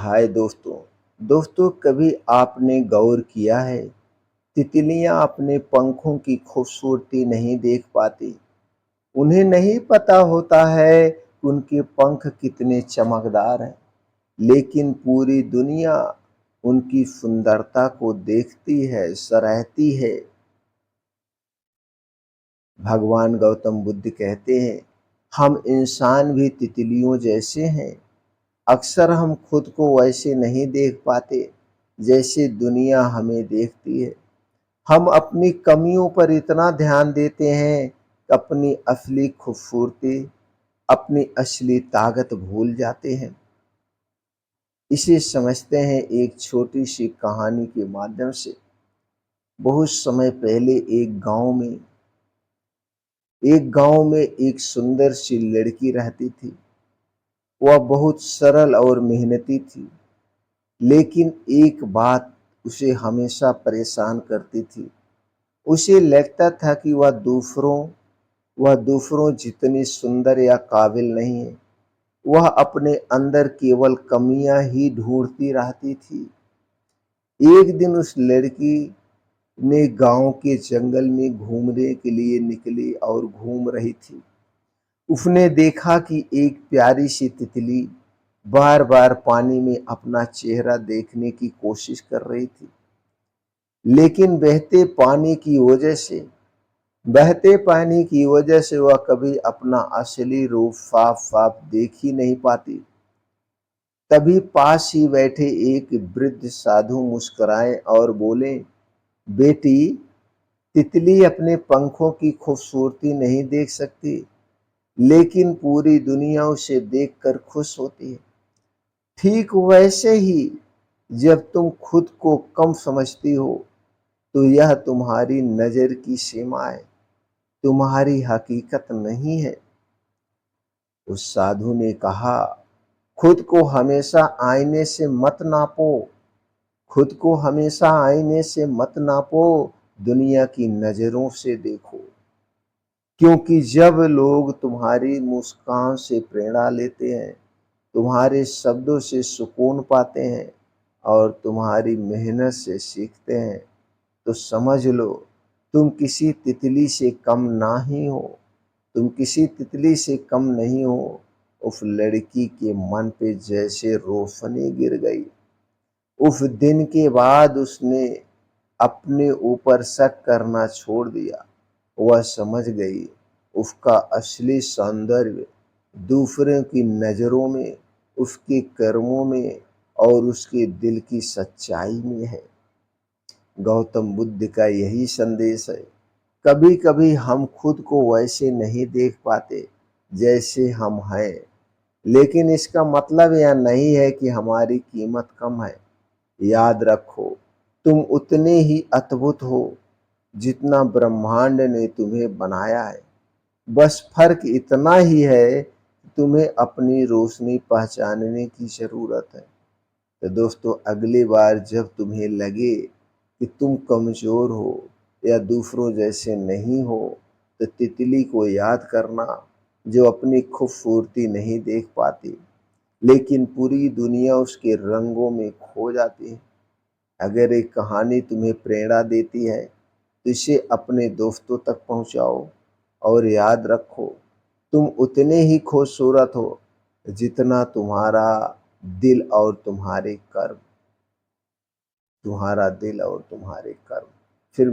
हाय दोस्तों। दोस्तों, कभी आपने गौर किया है, तितलियां अपने पंखों की खूबसूरती नहीं देख पाती। उन्हें नहीं पता होता है कि उनके पंख कितने चमकदार हैं, लेकिन पूरी दुनिया उनकी सुंदरता को देखती है, सराहती है। भगवान गौतम बुद्ध कहते हैं, हम इंसान भी तितलियों जैसे हैं। अक्सर हम खुद को वैसे नहीं देख पाते जैसे दुनिया हमें देखती है। हम अपनी कमियों पर इतना ध्यान देते हैं कि अपनी असली खूबसूरती, अपनी असली ताकत भूल जाते हैं। इसे समझते हैं एक छोटी सी कहानी के माध्यम से। बहुत समय पहले एक गांव में एक सुंदर सी लड़की रहती थी। वह बहुत सरल और मेहनती थी, लेकिन एक बात उसे हमेशा परेशान करती थी। उसे लगता था कि वह दूसरों जितनी सुंदर या काबिल नहीं है। वह अपने अंदर केवल कमियां ही ढूंढती रहती थी। एक दिन उस लड़की ने गांव के जंगल में घूमने के लिए निकली और घूम रही थी। उसने देखा कि एक प्यारी सी तितली बार बार पानी में अपना चेहरा देखने की कोशिश कर रही थी, लेकिन बहते पानी की वजह से वह कभी अपना असली रूप साफ साफ देख ही नहीं पाती। तभी पास ही बैठे एक वृद्ध साधु मुस्कुराए और बोले, बेटी, तितली अपने पंखों की खूबसूरती नहीं देख सकती, लेकिन पूरी दुनिया उसे देखकर खुश होती है। ठीक वैसे ही, जब तुम खुद को कम समझती हो, तो यह तुम्हारी नजर की सीमा है, तुम्हारी हकीकत नहीं है। उस साधु ने कहा, खुद को हमेशा आईने से मत नापो। खुद को हमेशा आईने से मत नापो, दुनिया की नजरों से देखो। क्योंकि जब लोग तुम्हारी मुस्कान से प्रेरणा लेते हैं, तुम्हारे शब्दों से सुकून पाते हैं और तुम्हारी मेहनत से सीखते हैं, तो समझ लो, तुम किसी तितली से कम नहीं हो। तुम किसी तितली से कम नहीं हो। उस लड़की के मन पे जैसे रोशनी गिर गई। उस दिन के बाद उसने अपने ऊपर शक करना छोड़ दिया। वह समझ गई, उसका असली सौंदर्य दूसरों की नजरों में, उसके कर्मों में और उसके दिल की सच्चाई में है। गौतम बुद्ध का यही संदेश है। कभी कभी हम खुद को वैसे नहीं देख पाते जैसे हम हैं, लेकिन इसका मतलब यह नहीं है कि हमारी कीमत कम है। याद रखो, तुम उतने ही अद्भुत हो जितना ब्रह्मांड ने तुम्हें बनाया है। बस फर्क इतना ही है कि तुम्हें अपनी रोशनी पहचानने की जरूरत है। तो दोस्तों, अगली बार जब तुम्हें लगे कि तुम कमजोर हो या दूसरों जैसे नहीं हो, तो तितली को याद करना, जो अपनी खूबसूरती नहीं देख पाती, लेकिन पूरी दुनिया उसके रंगों में खो जाती है। अगर एक कहानी तुम्हें प्रेरणा देती है, तो इसे अपने दोस्तों तक पहुंचाओ और याद रखो, तुम उतने ही खूबसूरत हो जितना तुम्हारा दिल और तुम्हारे कर्म। फिर